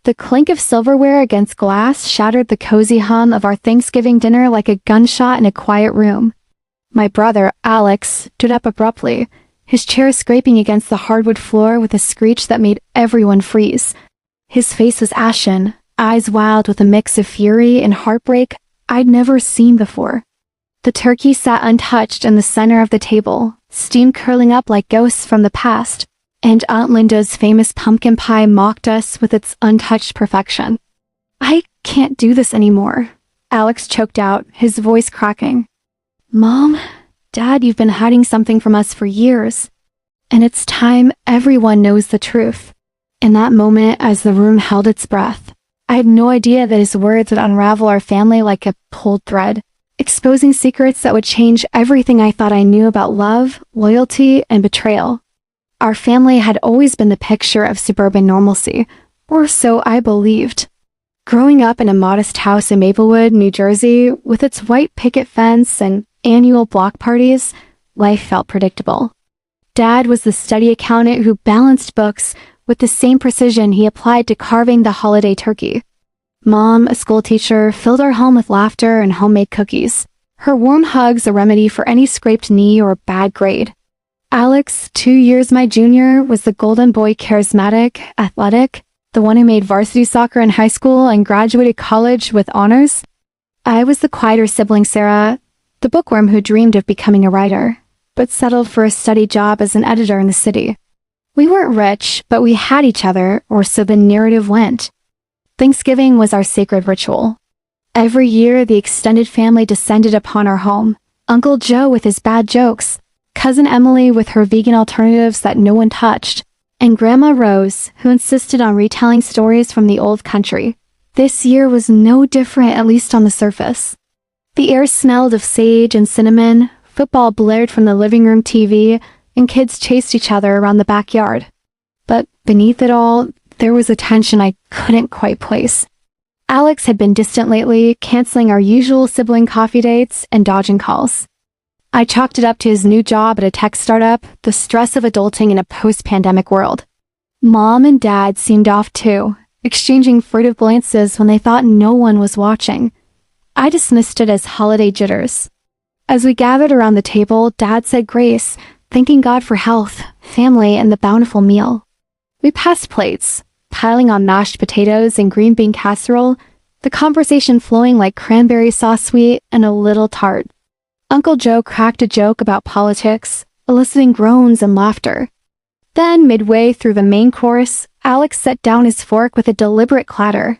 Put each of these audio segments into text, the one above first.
The clink of silverware against glass shattered the cozy hum of our Thanksgiving dinner like a gunshot in a quiet room. My brother, Alex, stood up abruptly, his chair scraping against the hardwood floor with a screech that made everyone freeze. His face was ashen, eyes wild with a mix of fury and heartbreak I'd never seen before. The turkey sat untouched in the center of the table, steam curling up like ghosts from the past, and Aunt Linda's famous pumpkin pie mocked us with its untouched perfection. "I can't do this anymore," Alex choked out, his voice cracking. "Mom, Dad, you've been hiding something from us for years, and it's time everyone knows the truth." In that moment, as the room held its breath, I had no idea that his words would unravel our family like a pulled thread, exposing secrets that would change everything I thought I knew about love, loyalty, and betrayal. Our family had always been the picture of suburban normalcy, or so I believed. Growing up in a modest house in Maplewood, New Jersey, with its white picket fence and annual block parties, life felt predictable. Dad was the steady accountant who balanced books with the same precision he applied to carving the holiday turkey. Mom, a school teacher, filled our home with laughter and homemade cookies, her warm hugs a remedy for any scraped knee or bad grade. Alex, 2 years my junior, was the golden boy, charismatic, athletic, the one who made varsity soccer in high school and graduated college with honors. I was the quieter sibling Sarah, the bookworm who dreamed of becoming a writer, but settled for a steady job as an editor in the city. We weren't rich, but we had each other, or so the narrative went. Thanksgiving was our sacred ritual. Every year, the extended family descended upon our home. Uncle Joe with his bad jokes, Cousin Emily with her vegan alternatives that no one touched, and Grandma Rose, who insisted on retelling stories from the old country. This year was no different, at least on the surface. The air smelled of sage and cinnamon, football blared from the living room TV, and kids chased each other around the backyard. But beneath it all, there was a tension I couldn't quite place. Alex had been distant lately, canceling our usual sibling coffee dates and dodging calls. I chalked it up to his new job at a tech startup, the stress of adulting in a post-pandemic world. Mom and Dad seemed off too, exchanging furtive glances when they thought no one was watching. I dismissed it as holiday jitters. As we gathered around the table, Dad said grace, thanking God for health, family, and the bountiful meal. We passed plates, piling on mashed potatoes and green bean casserole, the conversation flowing like cranberry sauce sweet and a little tart. Uncle Joe cracked a joke about politics, eliciting groans and laughter. Then, midway through the main course, Alex set down his fork with a deliberate clatter.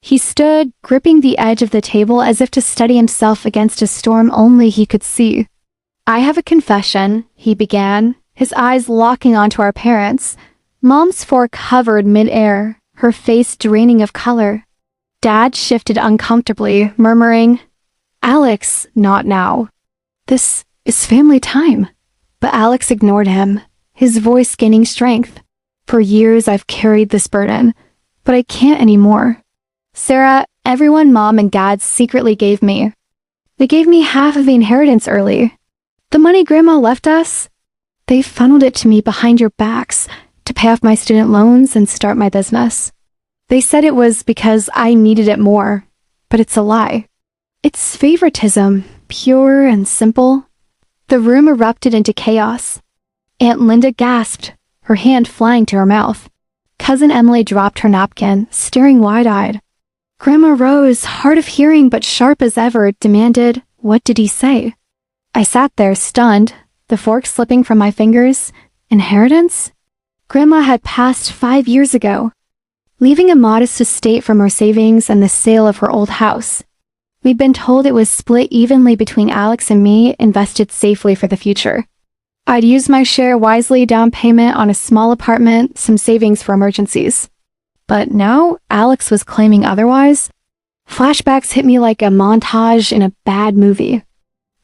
He stood, gripping the edge of the table as if to steady himself against a storm only he could see. "I have a confession," he began, his eyes locking onto our parents. Mom's fork hovered mid-air, her face draining of color. Dad shifted uncomfortably, murmuring, "Alex, not now. This is family time." But Alex ignored him, his voice gaining strength. "For years I've carried this burden, but I can't anymore. Sarah, everyone Mom and Dad secretly gave me. They gave me half of the inheritance early. The money Grandma left us, they funneled it to me behind your backs to pay off my student loans and start my business. They said it was because I needed it more, but it's a lie. It's favoritism, pure and simple." The room erupted into chaos. Aunt Linda gasped, her hand flying to her mouth. Cousin Emily dropped her napkin, staring wide-eyed. Grandma Rose, hard of hearing but sharp as ever, demanded, "What did he say?" I sat there, stunned, the fork slipping from my fingers. Inheritance? Grandma had passed 5 years ago, leaving a modest estate from her savings and the sale of her old house. We'd been told it was split evenly between Alex and me, invested safely for the future. I'd used my share wisely, down payment on a small apartment, some savings for emergencies. But now Alex was claiming otherwise. Flashbacks hit me like a montage in a bad movie.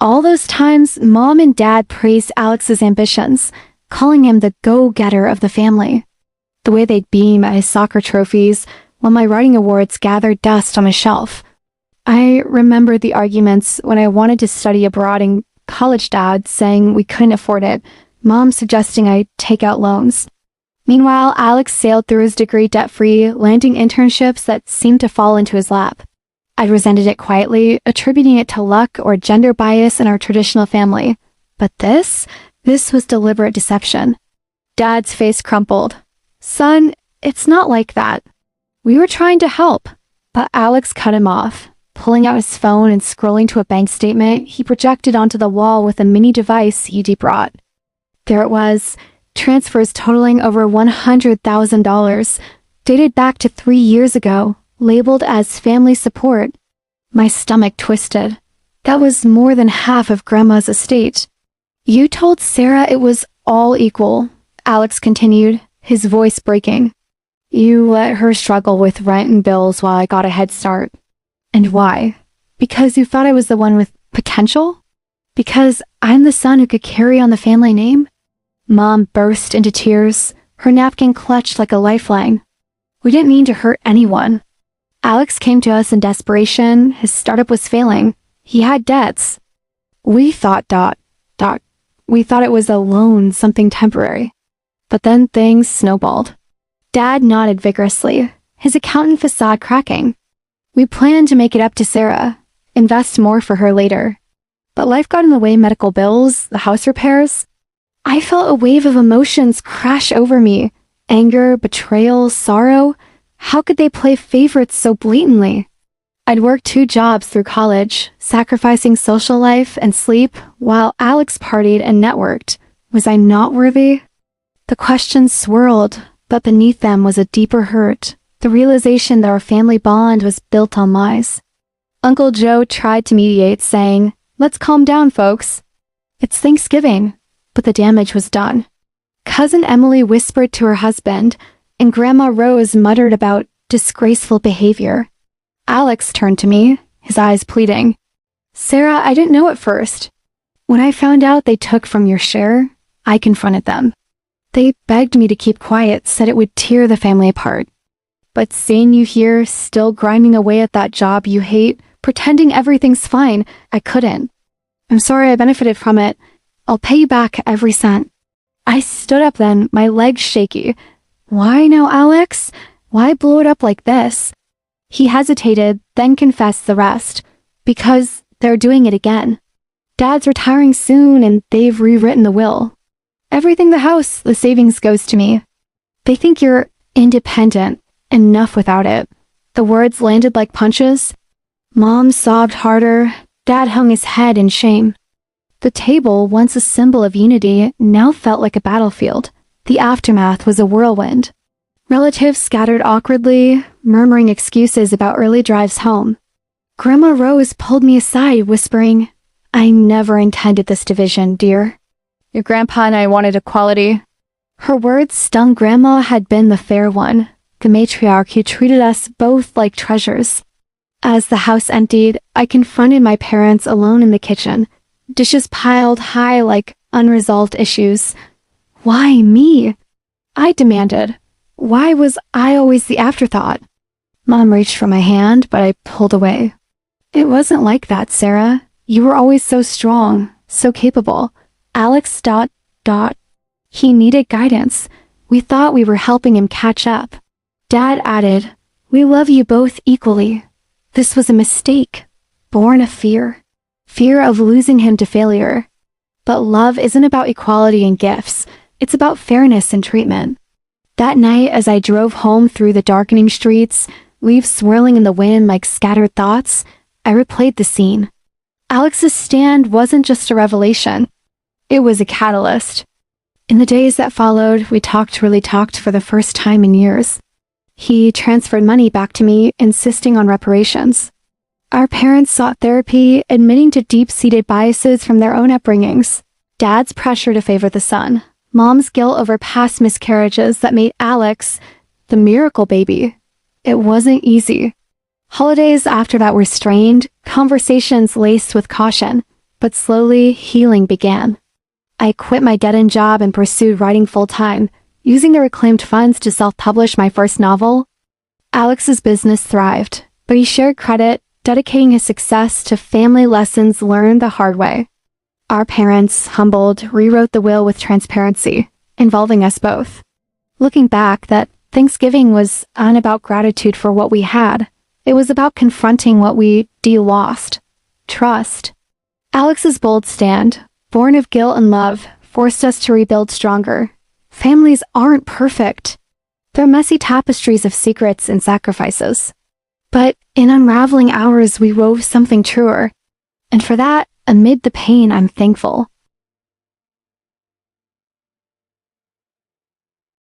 All those times, Mom and Dad praised Alex's ambitions, calling him the go-getter of the family. The way they'd beam at his soccer trophies while my writing awards gathered dust on a shelf. I remembered the arguments when I wanted to study abroad and college, Dad saying we couldn't afford it, Mom suggesting I take out loans. Meanwhile, Alex sailed through his degree debt-free, landing internships that seemed to fall into his lap. I'd resented it quietly, attributing it to luck or gender bias in our traditional family. But this was deliberate deception. Dad's face crumpled. Son, it's not like that. We were trying to help. But Alex cut him off. Pulling out his phone and scrolling to a bank statement he projected onto the wall with a mini device he brought. There it was, transfers totaling over $100,000, dated back to 3 years ago, labeled as family support. My stomach twisted. That was more than half of Grandma's estate. You told Sarah it was all equal, Alex continued, his voice breaking. You let her struggle with rent and bills while I got a head start. And why? Because you thought I was the one with potential? Because I'm the son who could carry on the family name? Mom burst into tears, her napkin clutched like a lifeline. We didn't mean to hurt anyone. Alex came to us in desperation. His startup was failing. He had debts. We thought we thought it was a loan, something temporary. But then things snowballed. Dad nodded vigorously, his accountant facade cracking. We planned to make it up to Sarah, invest more for her later. But life got in the way, medical bills, the house repairs. I felt a wave of emotions crash over me. Anger, betrayal, sorrow. How could they play favorites so blatantly? I'd worked 2 jobs through college, sacrificing social life and sleep while Alex partied and networked. Was I not worthy? The questions swirled, but beneath them was a deeper hurt, the realization that our family bond was built on lies. Uncle Joe tried to mediate, saying, "Let's calm down, folks. It's Thanksgiving," but the damage was done. Cousin Emily whispered to her husband, and Grandma Rose muttered about disgraceful behavior. Alex turned to me, his eyes pleading. Sarah, I didn't know at first. When I found out they took from your share, I confronted them. They begged me to keep quiet, said it would tear the family apart. But seeing you here, still grinding away at that job you hate, pretending everything's fine, I couldn't. I'm sorry I benefited from it. I'll pay you back every cent. I stood up then, my legs shaky. Why now, Alex? Why blow it up like this? He hesitated, then confessed the rest. Because they're doing it again. Dad's retiring soon and they've rewritten the will. Everything the house, the savings goes to me. They think you're independent, enough without it. The words landed like punches. Mom sobbed harder. Dad hung his head in shame. The table, once a symbol of unity, now felt like a battlefield. The aftermath was a whirlwind. Relatives scattered awkwardly, murmuring excuses about early drives home. Grandma Rose pulled me aside, whispering, I never intended this division, dear. Your grandpa and I wanted equality. Her words stung. Grandma had been the fair one, the matriarch who treated us both like treasures. As the house emptied, I confronted my parents alone in the kitchen, dishes piled high like unresolved issues. Why me? I demanded. Why was I always the afterthought? Mom reached for my hand, but I pulled away. It wasn't like that, Sarah. You were always so strong, so capable. Alex ... He needed guidance. We thought we were helping him catch up. Dad added, we love you both equally. This was a mistake, born of fear. Fear of losing him to failure. But love isn't about equality and gifts. It's about fairness and treatment. That night, as I drove home through the darkening streets, leaves swirling in the wind like scattered thoughts, I replayed the scene. Alex's stand wasn't just a revelation. It was a catalyst. In the days that followed, we talked for the first time in years. He transferred money back to me, insisting on reparations. Our parents sought therapy, admitting to deep-seated biases from their own upbringings. Dad's pressure to favor the son. Mom's guilt over past miscarriages that made Alex the miracle baby. It wasn't easy. Holidays after that were strained, conversations laced with caution, but slowly healing began. I quit my dead-end job and pursued writing full-time, using the reclaimed funds to self-publish my first novel. Alex's business thrived, but he shared credit, dedicating his success to family lessons learned the hard way. Our parents, humbled, rewrote the will with transparency, involving us both. Looking back, that Thanksgiving was not about gratitude for what we had. It was about confronting what we lost. Trust. Alex's bold stand, born of guilt and love, forced us to rebuild stronger. Families aren't perfect. They're messy tapestries of secrets and sacrifices. But in unraveling ours, we wove something truer. And for that, amid the pain, I'm thankful.